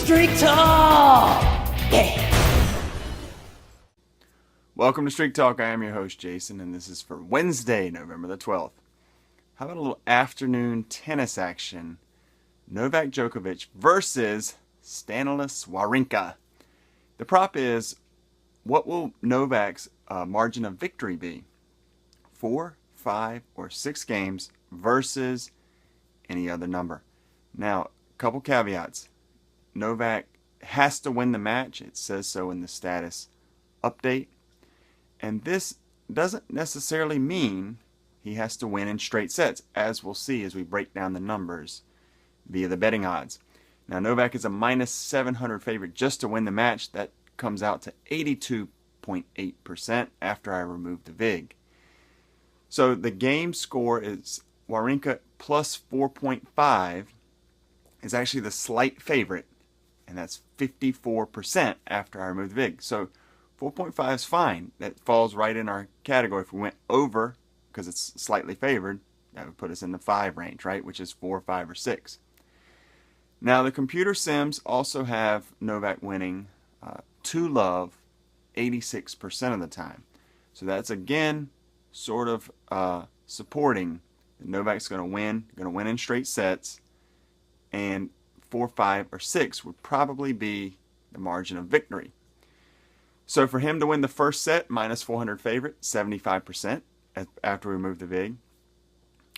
Streak Talk! Yeah! Welcome to Streak Talk. I am your host, Jason, and this is for Wednesday, November the 12th. How about a little afternoon tennis action? Novak Djokovic versus Stanislas Wawrinka. The prop is, what will Novak's margin of victory be? 4, 5, or 6 games versus any other number. Now, a couple caveats. Novak has to win the match. It says so in the status update. And this doesn't necessarily mean he has to win in straight sets, as we'll see as we break down the numbers via the betting odds. Now, Novak is a minus 700 favorite just to win the match. That comes out to 82.8% after I remove the VIG. So the game score is Wawrinka plus 4.5 is actually the slight favorite, and that's 54% after I remove the VIG. So 4.5 is fine. That falls right in our category. If we went over, because it's slightly favored, that would put us in the 5 range, right? Which is 4, 5, or 6. Now, the computer sims also have Novak winning 2-love 86% of the time. So that's, again, sort of supporting that Novak's going to win in straight sets, and 4, 5, or 6 would probably be the margin of victory. So for him to win the first set, minus 400 favorite, 75% after we remove the VIG.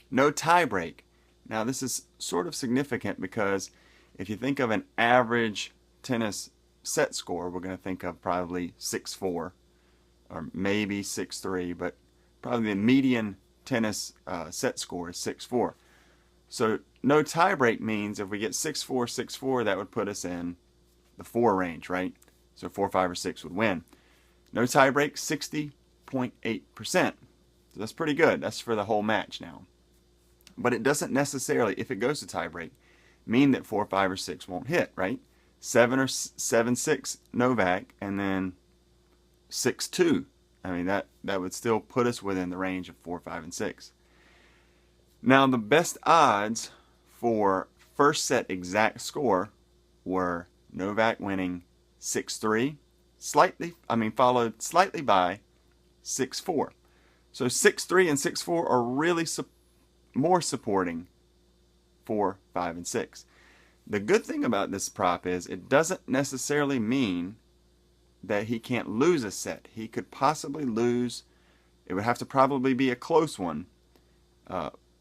No tiebreak. Now this is sort of significant because if you think of an average tennis set score, we're going to think of probably 6-4 or maybe 6-3, but probably the median tennis set score is 6-4. So no tiebreak means if we get 6-4, 6-4, that would put us in the 4 range, right? So 4, 5, or 6 would win. No tiebreak, 60.8%. So that's pretty good. That's for the whole match now. But it doesn't necessarily, if it goes to tiebreak, mean that 4, 5, or 6 won't hit, right? 7 or 7-6 Novak, and then 6-2. I mean, that would still put us within the range of 4, 5, and 6. Now, the best odds for first set exact score were Novak winning 6-3, followed slightly by 6-4. So 6-3 and 6-4 are really more supporting 4, 5, and 6. The good thing about this prop is it doesn't necessarily mean that he can't lose a set. He could possibly lose. It would have to probably be a close one,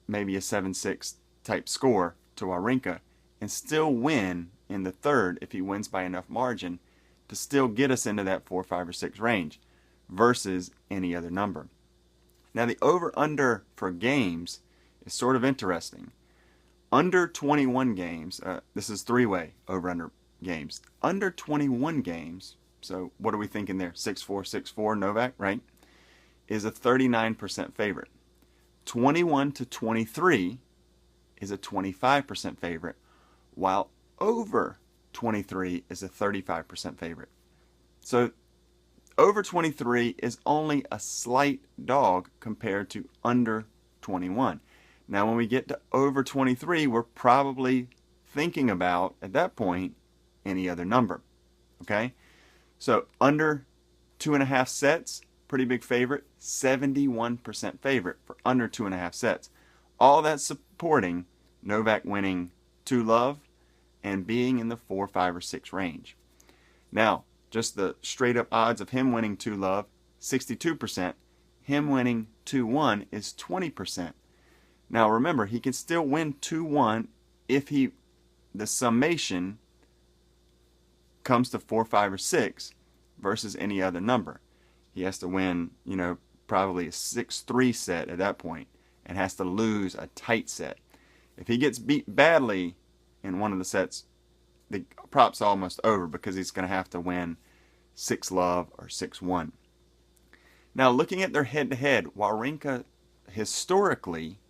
maybe a 7-6 type score to Wawrinka, and still win in the third if he wins by enough margin to still get us into that 4, 5, or 6 range versus any other number. Now the over-under for games is sort of interesting. Under 21 games, this is 3-way over-under games. Under 21 games, so what are we thinking there? 6-4, 6-4 Novak, right? Is a 39% favorite. 21 to 23 is a 25% favorite, while over 23 is a 35% favorite. So over 23 is only a slight dog compared to under 21. Now when we get to over 23, we're probably thinking about, at that point, any other number. Okay? So under 2.5 sets, pretty big favorite, 71% favorite for under 2.5 sets. All that's supporting Novak winning 2-love and being in the 4, 5, or 6 range. Now, just the straight up odds of him winning 2-love, 62%. Him winning 2-1 is 20%. Now remember, he can still win 2-1 if the summation comes to 4, 5, or 6 versus any other number. He has to win, probably a 6-3 set at that point and has to lose a tight set. If he gets beat badly in one of the sets, the prop's almost over because he's going to have to win 6-love or 6-1. Now, looking at their head-to-head, Wawrinka historically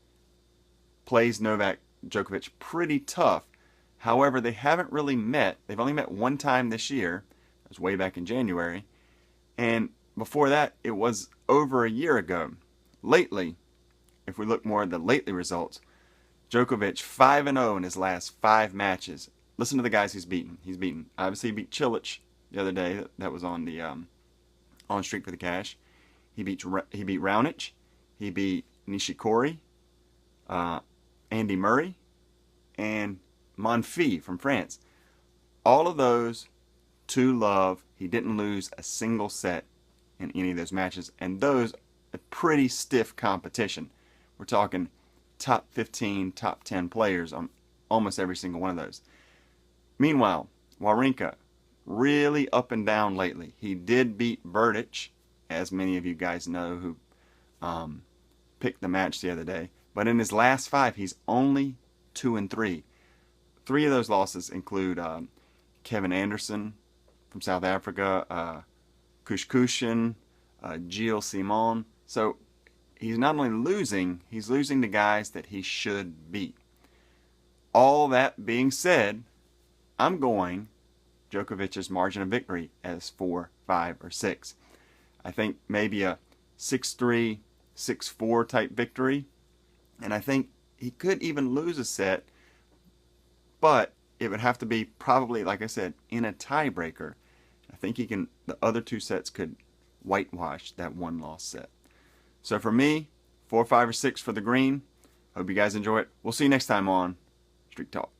plays Novak Djokovic pretty tough. However, they haven't really met. They've only met one time this year. It was way back in January. And before that, it was over a year ago. Lately, if we look more at the lately results, Djokovic 5-0 in his last 5 matches listen to the guys he's beaten. He's beaten, obviously, he beat Cilic the other day. That was on the on Streak for the Cash. He beat Raonic. He beat Nishikori, Andy Murray, and Monfils from France. All of those to love. He didn't lose a single set in any of those matches, and those a pretty stiff competition. We're talking top 15, top 10 players on almost every single one of those. Meanwhile, Wawrinka, really up and down lately. He did beat Berdych, as many of you guys know who picked the match the other day. But in his last 5, he's only 2-3. 3 of those losses include Kevin Anderson from South Africa, Kushkushin, Gilles Simon. So he's not only losing, he's losing to guys that he should beat. All that being said, I'm going Djokovic's margin of victory as 4, 5, or 6. I think maybe a 6-3, 6-4 type victory. And I think he could even lose a set, but it would have to be probably, like I said, in a tiebreaker. I think he can. The other 2 sets could whitewash that 1-loss set. So for me, 4, 5, or 6 for the green. Hope you guys enjoy it. We'll see you next time on Streak Talk.